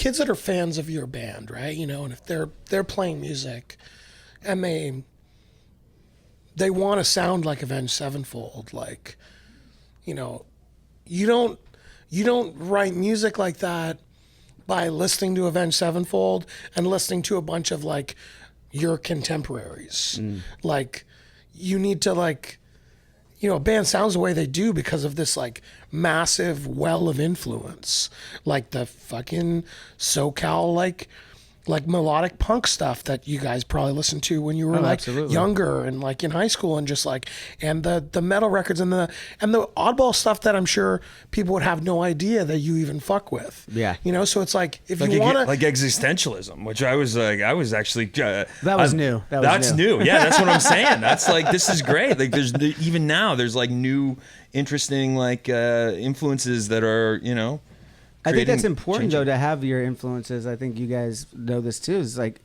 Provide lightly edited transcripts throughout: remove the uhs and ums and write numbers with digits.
kids that are fans of your band, right? You know, and if they're playing music and they want to sound like Avenged Sevenfold, like, you know, you don't write music like that by listening to Avenged Sevenfold and listening to a bunch of like your contemporaries. Like, you need to like, you know, a band sounds the way they do because of this like massive well of influence, like the fucking SoCal like melodic punk stuff that you guys probably listened to when you were absolutely. younger and like in high school, and just like, and the metal records and the oddball stuff that I'm sure people would have no idea that you even fuck with. Yeah. You know, so it's like, if Like you want to, like existentialism, which I was actually That was new. That's new. Yeah, that's what I'm saying. That's like, this is great. Like, even now there's like new interesting like influences that are, you know, I think that's important changing. though, to have your influences. I think you guys know this too. Is like,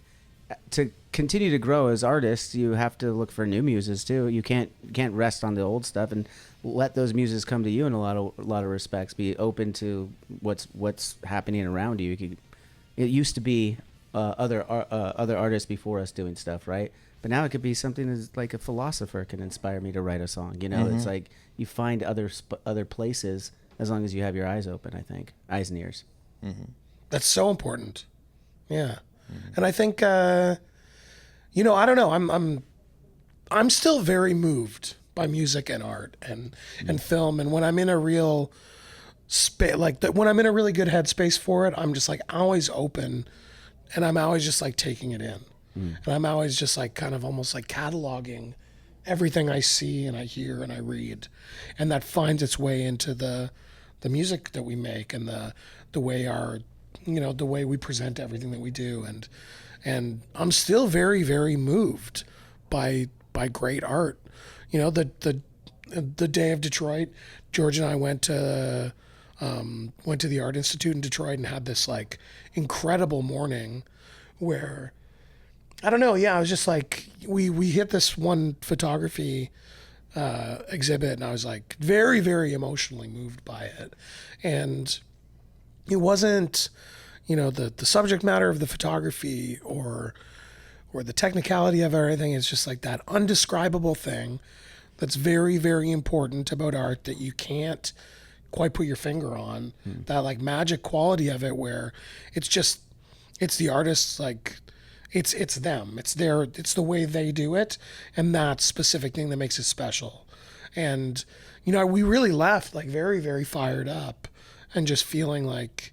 to continue to grow as artists, you have to look for new muses too. You can't rest on the old stuff, and let those muses come to you in a lot of respects. Be open to what's happening around you. It used to be other artists before us doing stuff, right? But now it could be something as like a philosopher can inspire me to write a song. You know, it's like you find other places as long as you have your eyes open. I think eyes and ears. that's so important. Yeah. And I think, you know, I don't know. I'm still very moved by music and art and film. And when I'm in a real space, like when I'm in a really good headspace for it, I'm just like always open, and I'm always just like taking it in. And I'm always just like kind of almost like cataloging everything I see and I hear and I read. And that finds its way into the music that we make and the way the way we present everything that we do. And I'm still very, very moved by great art. You know, the day of Detroit, George and I went to the Art Institute in Detroit and had this like incredible morning where, I don't know, I was just like, we hit this one photography exhibit, and I was like very, very emotionally moved by it. And it wasn't, you know, the subject matter of the photography or the technicality of everything. It's just like that undescribable thing that's very, very important about art that you can't quite put your finger on. That like magic quality of it, where it's the artist's like, it's them, it's the way they do it, and that specific thing that makes it special. And, you know, we really left like very, very fired up and just feeling like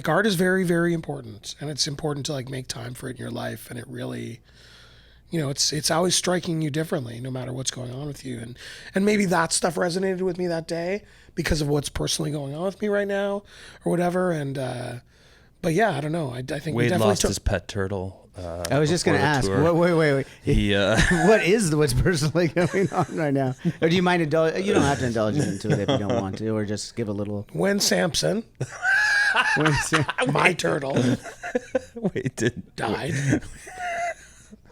art is very, very important, and it's important to like make time for it in your life. And it really, you know, it's always striking you differently no matter what's going on with you. And maybe that stuff resonated with me that day because of what's personally going on with me right now or whatever. And, but yeah, I don't know. I think we Wade definitely lost his pet turtle. I was just going to ask. Wait. He, what's personally going on right now? Or do you mind indulging? You don't have to indulge into it if you don't want to, or just give a little. When Samson, my turtle, died.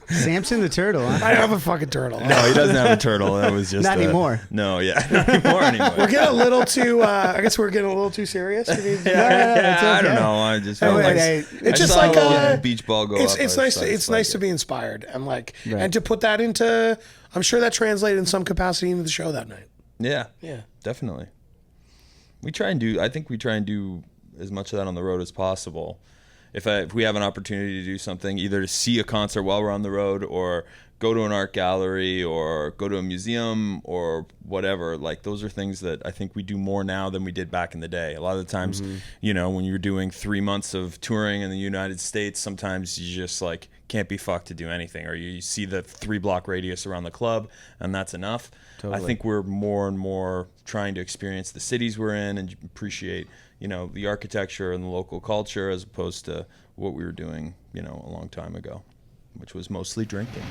Samson the turtle, huh? I have a fucking turtle. No, he doesn't have a turtle. That was just Not anymore. No, yeah, not anymore. We're getting a little too. I guess we're getting a little too serious. No, it's okay. I don't know. I just felt like It's just I like saw a little beach ball go up. It's nice. It's nice to be inspired and like and to put that into. I'm sure that translated in some capacity into the show that night. Yeah, Yeah, definitely. I think we try and do as much of that on the road as possible. If we have an opportunity to do something, either to see a concert while we're on the road, or go to an art gallery, or go to a museum, or whatever, like those are things that I think we do more now than we did back in the day. A lot of the times, you know, when you're doing 3 months of touring in the United States, sometimes you just like can't be fucked to do anything, or you see the 3-block radius around the club and that's enough. Totally. I think we're more and more trying to experience the cities we're in and appreciate, you know, the architecture and the local culture, as opposed to what we were doing, you know, a long time ago, which was mostly drinking.